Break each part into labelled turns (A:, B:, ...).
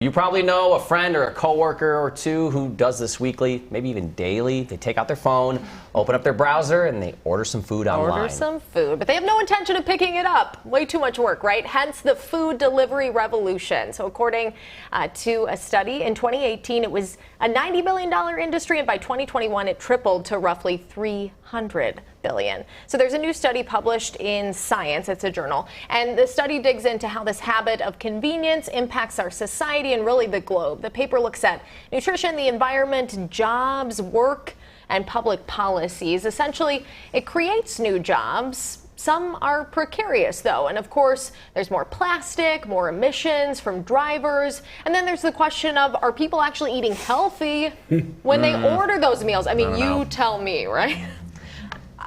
A: You probably know a friend or a coworker or two who does this weekly, maybe even daily. They take out their phone, open up their browser, and they order some food online.
B: Order some food, but they have no intention of picking it up. Way too much work, right? Hence the food delivery revolution. So according to a study in 2018, it was a $90 billion industry, and by 2021, it tripled to roughly $300 billion. So there's a new study published in Science, it's a journal, and the study digs into how this habit of convenience impacts our society and really the globe. The paper looks at nutrition, the environment, jobs, work, and public policies. Essentially, it creates new jobs. Some are precarious, though, and of course, there's more plastic, more emissions from drivers, and then there's the question of, are people actually eating healthy when they order those meals? I mean, you tell me, right?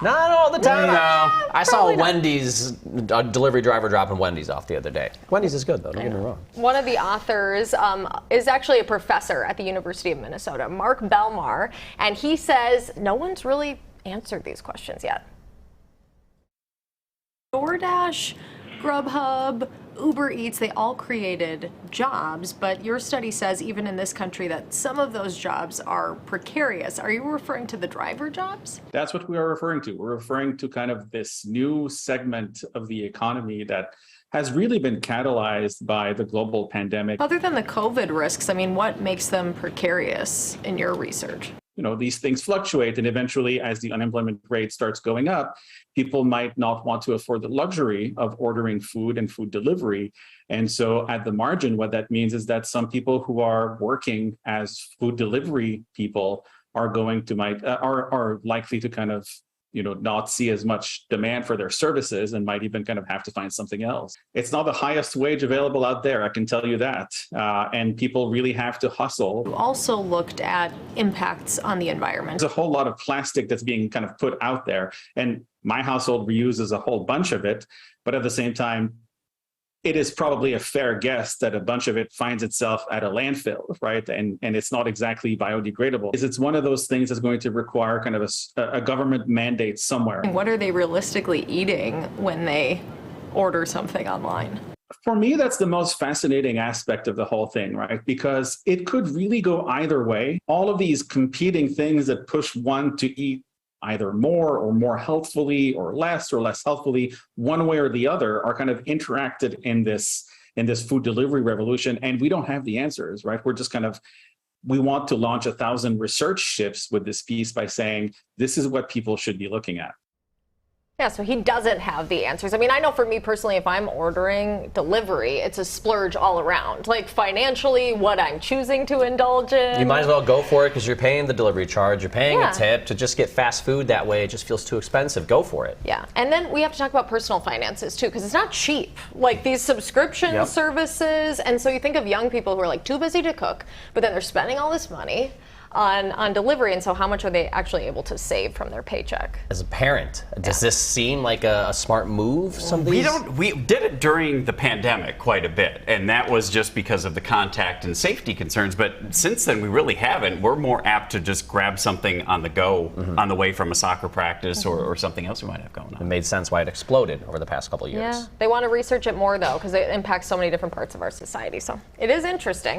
A: Not all the time.
B: No.
A: I saw a delivery driver dropping Wendy's off the other day. Wendy's is good, though, don't get me wrong.
B: One of the authors is actually a professor at the University of Minnesota, Mark Belmar, and he says no one's really answered these questions yet. DoorDash, Grubhub, Uber Eats, they all created jobs, but your study says even in this country that some of those jobs are precarious. Are you referring to the driver jobs?
C: That's what we are referring to. We're referring to kind of this new segment of the economy that has really been catalyzed by the global pandemic.
B: Other than the COVID risks, I mean, what makes them precarious in your research?
C: You know, these things fluctuate, and eventually as the unemployment rate starts going up, people might not want to afford the luxury of ordering food and food delivery. And so at the margin, what that means is that some people who are working as food delivery people are going to are likely to kind of, you know, not see as much demand for their services and might even kind of have to find something else. It's not the highest wage available out there, I can tell you that. And people really have to hustle.
B: You also looked at impacts on the environment.
C: There's a whole lot of plastic that's being kind of put out there. And my household reuses a whole bunch of it. But at the same time, it is probably a fair guess that a bunch of it finds itself at a landfill, right? And it's not exactly biodegradable. It's one of those things that's going to require kind of a government mandate somewhere.
B: What are they realistically eating when they order something online?
C: For me, that's the most fascinating aspect of the whole thing, right? Because it could really go either way. All of these competing things that push one to eat either more or more healthfully or less healthfully, one way or the other, are kind of interacted in this food delivery revolution. And we don't have the answers, right? We're just kind of, we want to launch 1,000 research ships with this piece by saying, this is what people should be looking at.
B: Yeah, so he doesn't have the answers. I mean, I know for me personally, if I'm ordering delivery, it's a splurge all around. Like financially, what I'm choosing to indulge in.
A: You might as well go for it because you're paying the delivery charge, you're paying a tip. To just get fast food that way, it just feels too expensive. Go for it.
B: Yeah, and then we have to talk about personal finances too, because it's not cheap. Like these subscription services, and so you think of young people who are like too busy to cook, but then they're spending all this money on delivery, and so how much are they actually able to save from their paycheck?
A: As a parent, does this seem like a smart move?
D: We did it during the pandemic quite a bit, and that was just because of the contact and safety concerns, but since then we really haven't. We're more apt to just grab something on the go on the way from a soccer practice or something else we might have going on.
A: It made sense why it exploded over the past couple of years.
B: Yeah, they want to research it more though, because it impacts so many different parts of our society, so it is interesting.